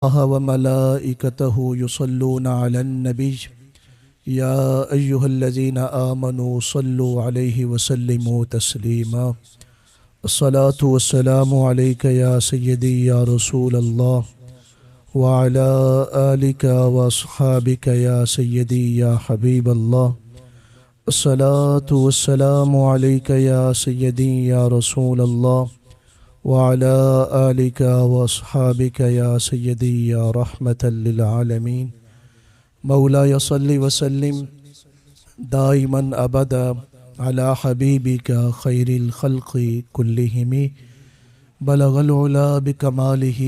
الله وملائكته يصلون على النبي يا أيها الذين آمنوا صلوا عليه وسلموا تسليما. الصلاة والسلام عليك يا سيدي يا رسول الله وعلى آلك وأصحابك يا سيدي يا حبيب الله. الصلاة والسلام عليك يا سيدي يا رسول الله وعلى آلك وأصحابك يا سيدي يا رحمة للعالمين. مولاي صل وسلم دائما أبدا على حبيبك خير الخلق كلهم. بلغ العلا بكماله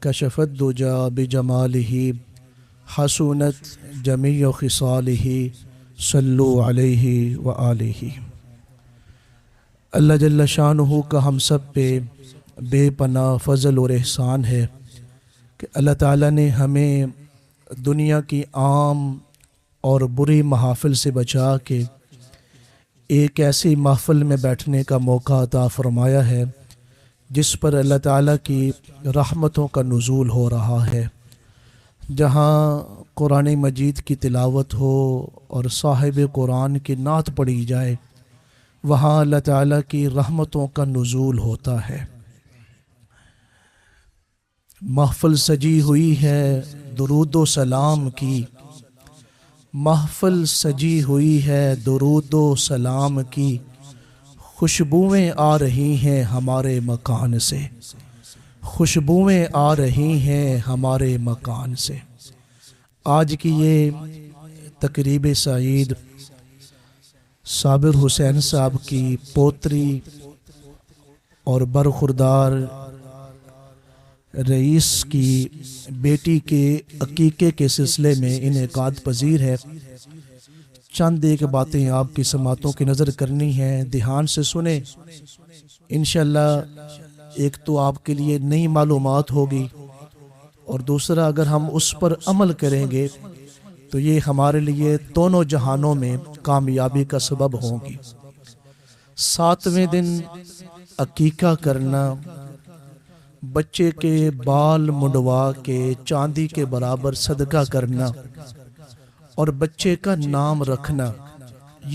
كشف الدجى بجماله حسنت جميع خصاله صلوا علیہ وآلہ. اللہ جل شانہ کا ہم سب پہ بے پناہ فضل اور احسان ہے کہ اللہ تعالیٰ نے ہمیں دنیا کی عام اور بری محافل سے بچا کے ایک ایسی محفل میں بیٹھنے کا موقع عطا فرمایا ہے جس پر اللہ تعالیٰ کی رحمتوں کا نزول ہو رہا ہے، جہاں قرآن مجید کی تلاوت ہو اور صاحب قرآن کی نعت پڑھی جائے، وہاں اللہ تعالیٰ کی رحمتوں کا نزول ہوتا ہے. محفل سجی ہوئی ہے درود و سلام کی، محفل سجی ہوئی ہے درود و سلام کی، خوشبوئیں آ رہی ہیں ہمارے مکان سے، خوشبوئیں آ رہی ہیں ہمارے مکان سے. آج کی یہ تقریب سعید صابر حسین صاحب کی پوتری اور برخوردار رئیس کی بیٹی کے عقیقے کے سلسلے میں انعقاد پذیر ہے. چند ایک باتیں آپ کی سماعتوں کی نظر کرنی ہیں، دھیان سے سنیں. انشاءاللہ ایک تو آپ کے لیے نئی معلومات ہوگی، اور دوسرا اگر ہم اس پر عمل کریں گے تو یہ ہمارے لیے دونوں جہانوں میں کامیابی کا سبب ہوں گی. 7ویں دن عقیقہ کرنا، بچے کے بال منڈوا کے چاندی کے برابر صدقہ کرنا اور بچے کا نام رکھنا،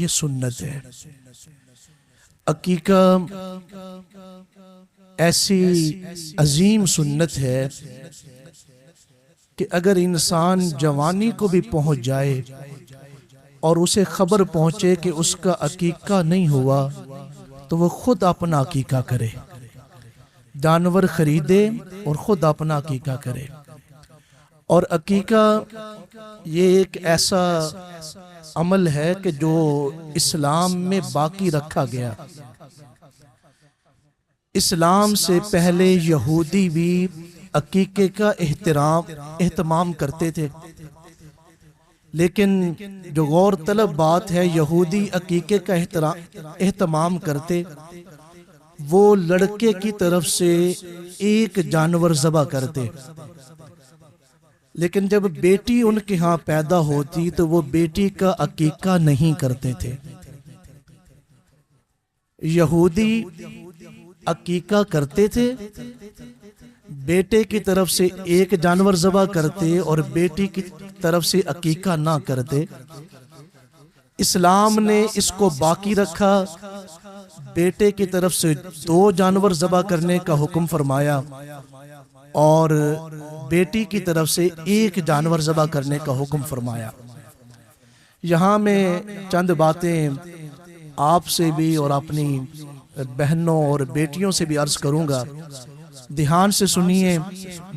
یہ سنت ہے. عقیقہ ایسی عظیم سنت ہے کہ اگر انسان جوانی کو بھی پہنچ جائے اور اسے خبر پہنچے کہ اس کا عقیقہ نہیں ہوا تو وہ خود اپنا عقیقہ کرے، جانور خریدے اور خود اپنا عقیقہ کرے. اور عقیقہ یہ ایک ایسا عمل ہے کہ جو اسلام میں باقی رکھا گیا. اسلام سے پہلے یہودی بھی عقیقے کا اہتمام کرتے تھے، لیکن جو غور طلب بات ہے، یہودی عقیقے کا اہتمام کرتے، وہ لڑکے کی طرف سے ایک جانور ذبح کرتے، لیکن جب بیٹی ان کے ہاں پیدا ہوتی تو وہ بیٹی کا عقیقہ نہیں کرتے تھے. یہودی عقیقہ کرتے تھے، بیٹے کی طرف سے ایک جانور ذبح کرتے اور بیٹی کی طرف سے عقیقہ نہ کرتے. اسلام نے اس کو باقی رکھا، بیٹے کی طرف سے 2 جانور ذبح کرنے کا حکم فرمایا اور بیٹی کی طرف سے 1 جانور ذبح کرنے کا حکم فرمایا. یہاں میں چند باتیں آپ سے بھی اور اپنی بہنوں اور بیٹیوں سے بھی عرض کروں گا. دھیان سے سنیے،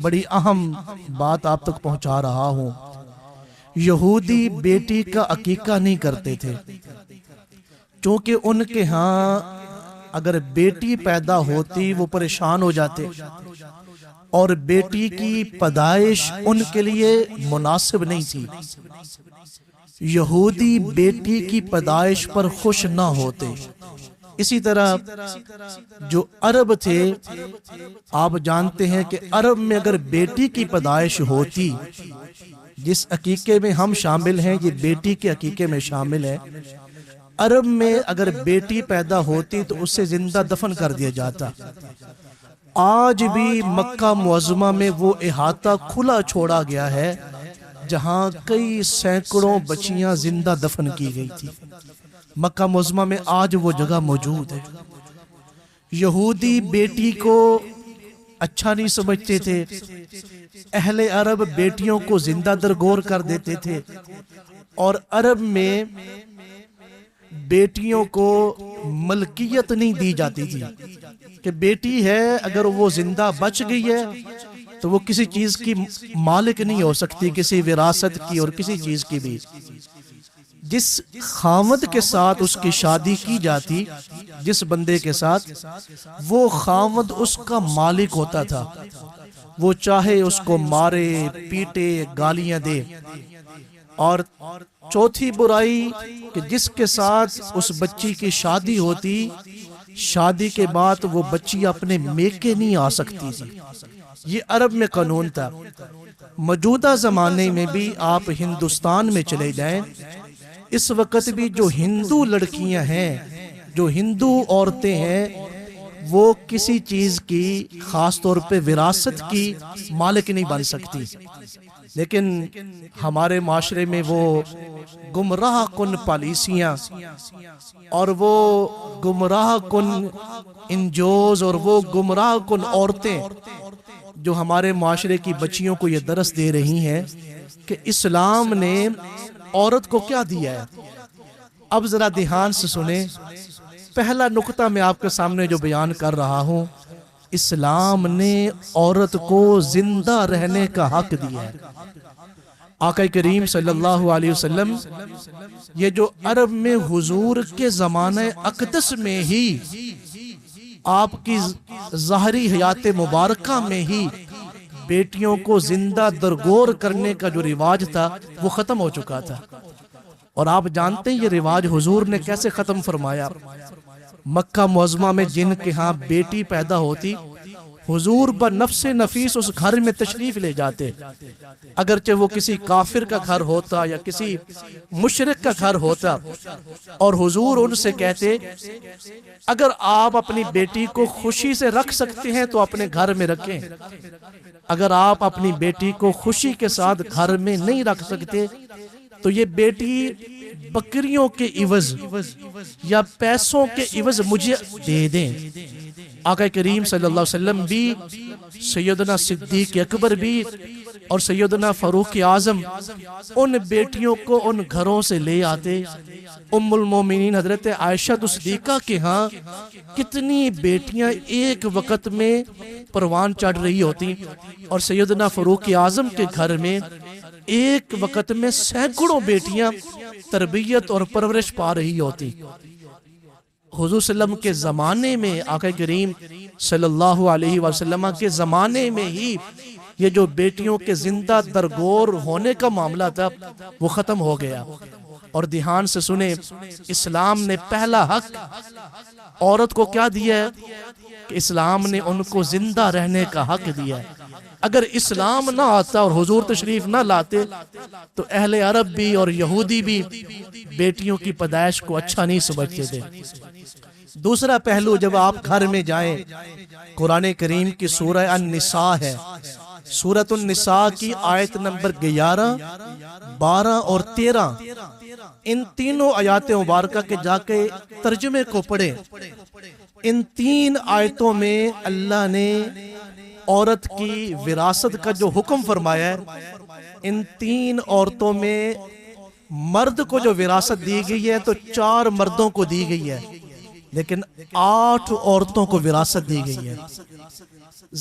بڑی اہم بات آپ تک پہنچا رہا ہوں. یہودی بیٹی کا عقیقہ نہیں کرتے تھے، چونکہ ان کے ہاں اگر بیٹی پیدا ہوتی وہ پریشان ہو جاتے اور بیٹی کی پیدائش ان کے لیے مناسب نہیں تھی. یہودی بیٹی کی پیدائش پر خوش نہ ہوتے. اسی طرح جو عرب تھے، آپ جانتے ہیں کہ عرب میں اگر بیٹی کی پیدائش ہوتی، جس عقیقے میں ہم شامل ہیں یہ بیٹی کے عقیقے میں شامل ہے، عرب میں اگر بیٹی پیدا ہوتی تو اسے زندہ دفن کر دیا جاتا. آج بھی مکہ معظمہ میں وہ احاطہ کھلا چھوڑا گیا ہے جہاں کئی سینکڑوں بچیاں زندہ دفن کی گئی تھی۔ مکہ معظمہ میں آج وہ جگہ موجود ہے۔ یہودی بیٹی کو اچھا نہیں سمجھتے تھے، اہل عرب بیٹیوں کو زندہ درگور کر دیتے تھے، اور عرب میں بیٹیوں کو ملکیت نہیں دی جاتی تھی کہ بیٹی ہے اگر وہ زندہ بچ گئی ہے تو وہ کسی چیز کی مالک نہیں ہو سکتی، کسی وراثت کی اور کسی چیز کی بھی۔ جس خامد کے ساتھ اس کی شادی کی جاتی، جس بندے کے ساتھ، وہ خامد اس کا مالک ہوتا تھا، وہ چاہے اس کو مارے پیٹے گالیاں دے۔ اور چوتھی برائی کہ جس کے ساتھ اس بچی کی شادی ہوتی، شادی کے بعد وہ بچی اپنے میکے نہیں آ سکتی تھی۔ یہ عرب میں قانون تھا۔ موجودہ زمانے میں بھی آپ ہندوستان میں چلے جائیں، اس وقت بھی جو ہندو لڑکیاں ہیں، جو ہندو عورتیں ہیں، وہ کسی چیز کی خاص طور پہ وراثت کی مالک نہیں بن سکتی۔ لیکن ہمارے معاشرے میں وہ گمراہ کن پالیسیاں اور وہ گمراہ کن انجوز اور وہ گمراہ کن عورتیں جو ہمارے معاشرے کی بچیوں کو یہ درس دے رہی ہیں کہ اسلام نے عورت کو کیا دیا ہے۔ اب ذرا دھیان سے سنیں، پہلا نقطہ میں آپ کے سامنے جو بیان کر رہا ہوں، اسلام نے عورت کو زندہ رہنے کا حق دیا ہے۔ آقا کریم صلی اللہ علیہ وسلم یہ جو عرب میں حضور کے زمانہ اقدس میں ہی، آپ کی ظاہری حیات مبارکہ میں ہی بیٹیوں کو زندہ درگور کرنے کا جو رواج تھا وہ ختم ہو چکا تھا۔ اور آپ جانتے ہیں یہ رواج حضور نے کیسے ختم فرمایا۔ مکہ معظمہ میں جن کے ہاں بیٹی پیدا ہوتی، حضور بنفس نفیس اس گھر میں تشریف لے جاتے، اگرچہ وہ کسی کافر کا گھر ہوتا یا کسی مشرک کا گھر ہوتا، اور حضور ان سے کہتے اگر آپ اپنی بیٹی کو خوشی سے رکھ سکتے ہیں تو اپنے گھر میں رکھیں، اگر آپ اپنی بیٹی کو خوشی کے ساتھ گھر میں نہیں رکھ سکتے تو یہ بیٹی بکریوں کے عوض یا پیسوں کے عوض مجھے دے دیں۔ آقا کریم صلی اللہ علیہ وسلم بھی، سیدنا صدیق اکبر بھی اور سیدنا فاروق اعظم ان بیٹیوں کو ان گھروں سے لے آتے۔ ام المومنین حضرت عائشہ صدیقہ کے ہاں کتنی بیٹیاں ایک وقت میں پروان چڑھ رہی ہوتی، اور سیدنا فاروق اعظم کے گھر میں ایک وقت میں سینکڑوں بیٹیاں تربیت اور پرورش پا رہی ہوتی۔ حضور صلی اللہ علیہ وسلم کے زمانے میں، آقا کریم صلی اللہ علیہ وسلم کے زمانے میں ہی یہ جو بیٹیوں کے زندہ درگور ہونے کا معاملہ تھا وہ ختم ہو گیا۔ اور دھیان سے سنیں، اسلام نے پہلا حق عورت کو کیا دیا ہے کہ اسلام نے ان کو زندہ رہنے کا حق دیا ہے۔ اگر اسلام نہ آتا اور حضور تشریف نہ لاتے تو اہل عرب بھی اور یہودی بھی بیٹیوں کی پیدائش کو اچھا نہیں سمجھتے تھے۔ دوسرا پہلو، جب آپ گھر میں جائیں، قرآن کریم کی سورہ النساء ہے، سورۃ النساء کی آیت نمبر 11، 12 اور 13، ان تینوں آیات مبارکہ کے جا کے ترجمے کو پڑھیں۔ ان تین آیتوں میں اللہ نے عورت کی وراثت کا جو حکم فرمایا ہے، ان تین عورتوں میں مرد کو جو وراثت دی گئی ہے تو 4 مردوں کو دی گئی ہے، لیکن 8 عورتوں کو وراثت دی گئی ہے۔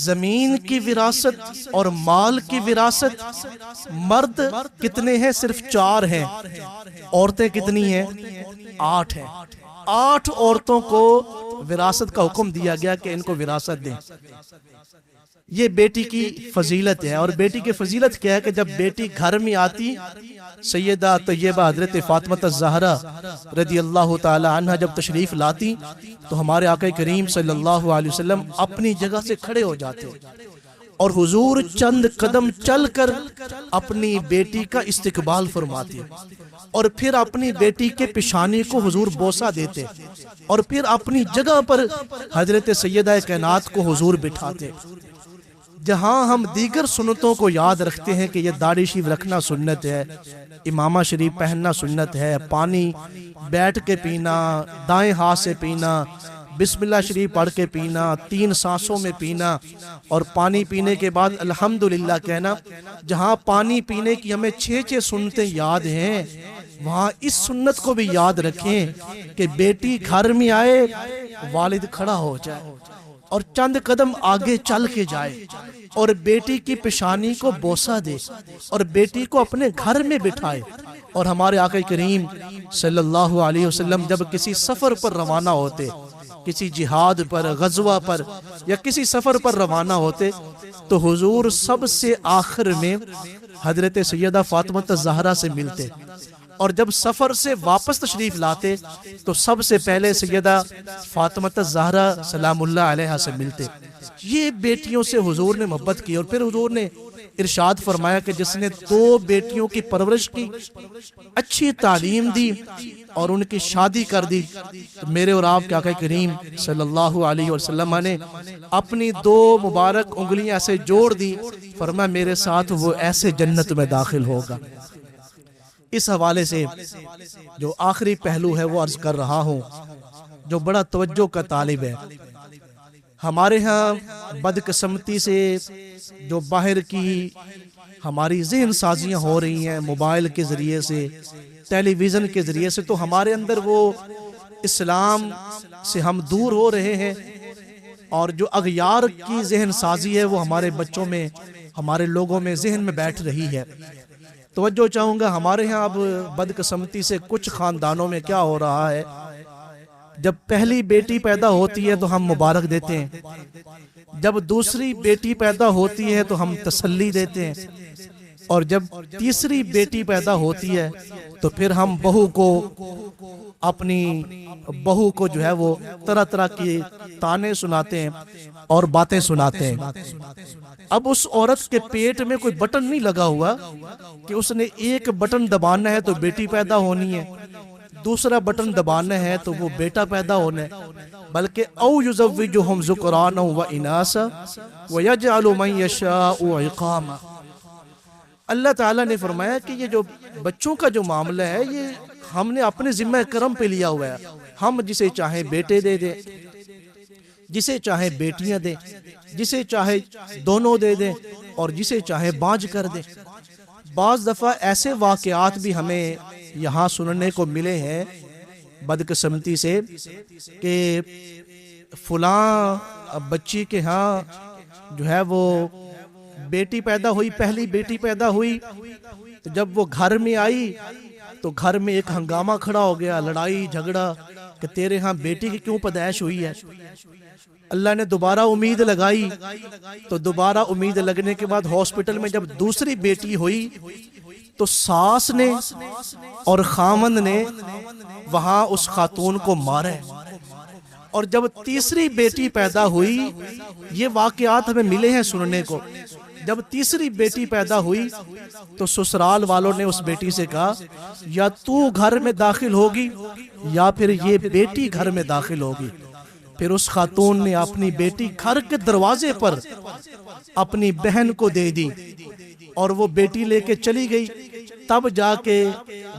زمین کی وراثت اور مال کی وراثت مرد کتنے ہیں؟ صرف 4 ہیں۔ عورتیں کتنی ہیں؟ 8 ہیں۔ 8 عورتوں کو وراثت کا حکم دیا گیا کہ ان کو وراثت دیں۔ یہ بیٹی کی فضیلت ہے۔ اور بیٹی کی فضیلت کیا ہے کہ جب بیٹی گھر میں آتی، سیدہ طیبہ حضرت فاطمہ الزہرا رضی اللہ تعالی عنہ جب تشریف لاتی تو ہمارے آقا کریم صلی اللہ علیہ وسلم اپنی جگہ سے کھڑے ہو جاتے اور حضور چند قدم چل کر اپنی بیٹی کا استقبال فرماتے اور پھر اپنی بیٹی کے پیشانی کو حضور بوسہ دیتے اور پھر اپنی جگہ پر حضرت سیدہ کائنات کو حضور بٹھاتے۔ جہاں ہم دیگر سنتوں کو یاد رکھتے ہیں کہ یہ داڑھی شریف رکھنا سنت ہے، امامہ شریف پہننا سنت ہے، پانی بیٹھ کے پینا، دائیں ہاتھ سے پینا، بسم اللہ شریف پڑھ کے پینا، 3 سانسوں میں پینا، اور پانی پینے کے بعد الحمدللہ کہنا، جہاں پانی پینے کی ہمیں 6 سنتیں یاد ہیں، وہاں اس سنت کو بھی یاد رکھیں کہ بیٹی گھر میں آئے، والد کھڑا ہو جائے اور چند قدم آگے چل کے جائے اور بیٹی کی پیشانی کو بوسہ دے اور بیٹی کو اپنے گھر میں بٹھائے۔ اور ہمارے آقا کریم صلی اللہ علیہ وسلم جب کسی سفر پر روانہ ہوتے، کسی جہاد پر، غزوہ پر یا کسی سفر پر روانہ ہوتے، تو حضور سب سے آخر میں حضرت سیدہ فاطمہ الزہرا سے ملتے، اور جب سفر سے واپس تشریف لاتے تو سب سے پہلے سیدہ فاطمہ الزہرا سلام اللہ علیہا سے ملتے۔ یہ بیٹیوں سے حضور نے محبت کی، اور پھر حضور نے ارشاد فرمایا کہ جس نے 2 بیٹیوں کی پرورش کی، اچھی تعلیم دی اور ان کی شادی کر دی، تو میرے اور آپ کے آقا کریم صلی اللہ علیہ وسلم نے اپنی 2 مبارک انگلیاں ایسے جوڑ دی، فرمایا میرے ساتھ وہ ایسے جنت میں داخل ہوگا۔ اس حوالے سے جو آخری پہلو ہے وہ عرض کر رہا ہوں، جو بڑا توجہ کا طالب ہے۔ ہمارے ہاں بدقسمتی سے جو باہر کی ہماری ذہن سازیاں ہو رہی ہیں، موبائل کے ذریعے سے، ٹیلی ویژن کے ذریعے سے، تو ہمارے اندر وہ اسلام سے ہم دور ہو رہے ہیں، اور جو اغیار کی ذہن سازی ہے وہ ہمارے بچوں میں، ہمارے لوگوں میں ذہن میں بیٹھ رہی ہے۔ توجہ چاہوں گا، ہمارے ہاں اب بدقسمتی سے کچھ خاندانوں میں کیا ہو رہا ہے، جب پہلی بیٹی پیدا ہوتی ہے تو ہم مبارک دیتے ہیں، جب دوسری بیٹی پیدا ہوتی ہے تو ہم تسلی دیتے ہیں، اور جب تیسری بیٹی پیدا ہوتی ہے تو پھر ہم اپنی بہو کو جو ہے وہ طرح طرح کی تانے سناتے ہیں اور باتیں سناتے ہیں۔ اب اس عورت کے پیٹ میں کوئی بٹن نہیں لگا ہوا کہ اس نے ایک بٹن دبانا ہے تو بیٹی پیدا ہونی ہے، دوسرا بٹن دبانا ہے تو وہ بیٹا پیدا ہونا ہے، بلکہ او یزوجہم ذکرانا و اناسا ویجعل من یشاء عقاما۔ اللہ تعالیٰ نے فرمایا کہ یہ جو بچوں کا جو معاملہ ہے یہ ہم نے اپنے ذمہ کرم پہ لیا ہوا ہے، ہم جسے چاہیں بیٹے دے دیں، جسے چاہیں بیٹیاں دیں، جسے چاہے دونوں دے دیں، اور جسے چاہے بانجھ کر دیں۔ بعض دفعہ ایسے واقعات بھی ہمیں یہاں سننے کو ملے ہیں بدقسمتی سے کہ فلاں بچی کے ہاں جو ہے وہ بیٹی پیدا ہوئی، پہلی بیٹی پیدا ہوئی، تو جب وہ گھر میں آئی تو گھر میں ایک ہنگامہ کھڑا ہو گیا، لڑائی جھگڑا کہ تیرے ہاں بیٹی کی کیوں پیدائش ہوئی ہے۔ اللہ نے دوبارہ امید لگائی، تو دوبارہ امید لگنے کے بعد ہاسپٹل میں جب دوسری بیٹی ہوئی تو ساس نے اور خامند نے وہاں اس خاتون کو مارا، اور جب تیسری بیٹی پیدا ہوئی، یہ واقعات ہمیں ملے ہیں سننے کو، جب تیسری بیٹی پیدا ہوئی تو سسرال والوں نے اس بیٹی سے کہا یا تو گھر میں داخل ہوگی یا پھر یہ بیٹی گھر میں داخل ہوگی۔ پھر اس خاتون نے اپنی بیٹی گھر کے دروازے پر اپنی بہن کو دے دی، اور وہ بیٹی لے کے چلی گئی، تب جا کے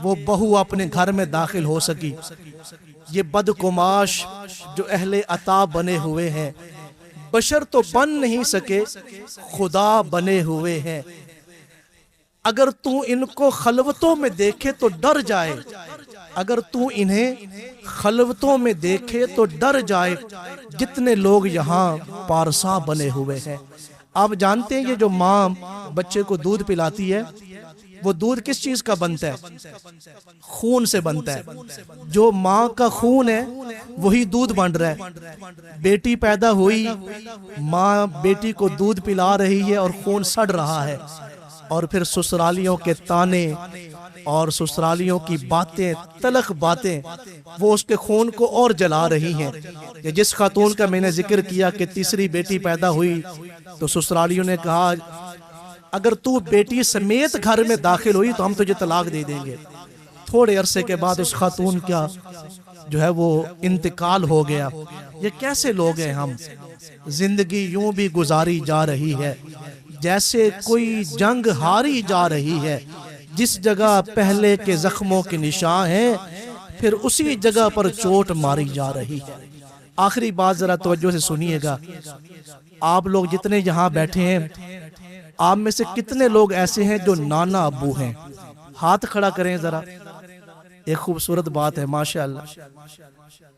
وہ بہو اپنے گھر میں داخل ہو سکی۔ یہ بدقماش جو اہل عطا بنے ہوئے ہیں، بشر تو بن نہیں سکے، خدا بنے ہوئے ہیں۔ اگر تو ان کو خلوتوں میں دیکھے تو ڈر جائے، اگر تو انہیں خلوتوں میں دیکھے تو ڈر جائے، جتنے لوگ یہاں پارسا بنے ہوئے ہیں۔ آپ جانتے ہیں یہ جو ماں بچے کو دودھ پلاتی ہے، وہ دودھ کس چیز کا بنتا ہے؟ خون سے بنتا ہے۔ جو ماں کا خون ہے وہی دودھ بن رہا ہے۔ بیٹی پیدا ہوئی، ماں بیٹی کو دودھ پلا رہی ہے اور خون سڑ رہا ہے، اور پھر سسرالیوں کے تانے اور سسرالیوں کی باتیں، تلخ باتیں، وہ اس کے خون کو اور جلا رہی ہیں. کہ جس خاتون کا میں نے ذکر کیا کہ تیسری بیٹی پیدا ہوئی تو سسرالیوں نے کہا اگر تو بیٹی سمیت گھر میں داخل ہوئی تو ہم تجھے طلاق دے دیں گے. تھوڑے عرصے کے بعد اس خاتون کا جو ہے وہ انتقال ہو گیا. یہ کیسے لوگ ہیں ہم؟ زندگی یوں بھی گزاری جا رہی ہے جیسے کوئی جنگ ہاری جا رہی ہے. جس جگہ پہلے کے زخموں کے نشان ہیں پھر اسی جگہ پر چوٹ ماری جا رہی ہے. آخری بات ذرا توجہ سے سنیے گا. آپ لوگ جتنے یہاں بیٹھے ہیں آپ میں سے کتنے لوگ ایسے ہیں جو نانا ابو ہیں؟ ہاتھ کھڑا کریں ذرا. ایک خوبصورت بات ہے ماشاءاللہ.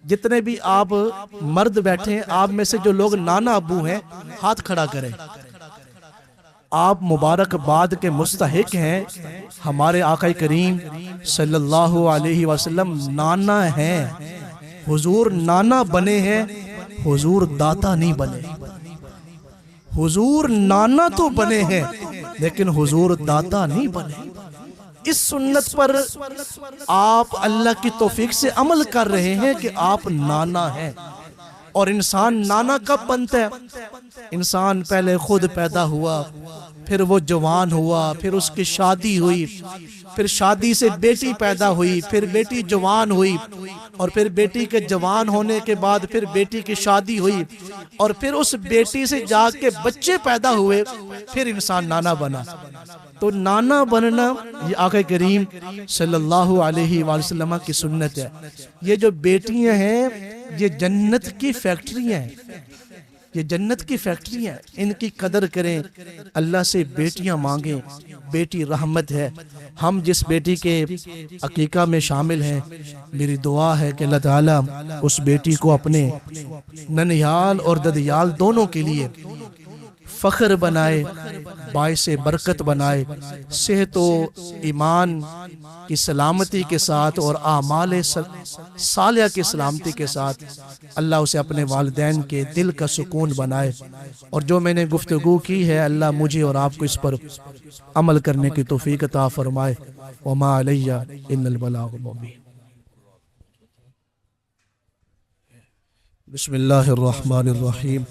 جتنے بھی آپ مرد بیٹھے ہیں آپ میں سے جو لوگ نانا ابو ہیں ہاتھ کھڑا کریں. آپ مبارکباد کے مستحق ہیں. ہمارے آقا کریم صلی اللہ علیہ وسلم نانا ہیں. حضور نانا بنے ہیں، حضور داتا نہیں بنے. حضور نانا تو بنے ہیں لیکن حضور داتا نہیں بنے. اس سنت پر آپ اللہ کی توفیق سے عمل کر رہے ہیں کہ آپ نانا ہیں. اور انسان نانا کب بنتا ہے؟ انسان پہلے خود پیدا ہوا، پھر وہ جوان ہوا، پھر اس کی شادی ہوئی، پھر شادی سے بیٹی پیدا ہوئی، پھر بیٹی جوان ہوئی، اور پھر بیٹی کے جوان ہونے کے بعد پھر بیٹی کی شادی ہوئی، اور پھر اس بیٹی سے جا کے بچے پیدا ہوئے، پھر انسان نانا بنا. تو نانا بننا یہ آقا کریم صلی اللہ علیہ وآلہ وسلم کی سنت ہے. یہ جو بیٹیاں ہیں یہ جنت کی فیکٹریاں ہیں. یہ جنت کی فیکٹریاں ہیں. ان کی قدر کریں، اللہ سے بیٹیاں مانگیں. بیٹی رحمت ہے. ہم جس بیٹی کے عقیقہ میں شامل ہیں میری دعا ہے کہ اللہ تعالیٰ اس بیٹی کو اپنے ننیال اور ددیال دونوں کے لیے فخر بنائے، باعث برکت بنائے، صحت و ایمان کی سلامتی کے ساتھ اور اعمال صالحہ کی سلامتی کے ساتھ اللہ اسے اپنے والدین کے دل کا سکون بنائے. اور جو میں نے گفتگو کی ہے اللہ مجھے اور آپ کو اس پر عمل کرنے کی توفیق عطا فرمائے. وما علی الا البلاغ المبین. بسم اللہ الرحمن الرحیم.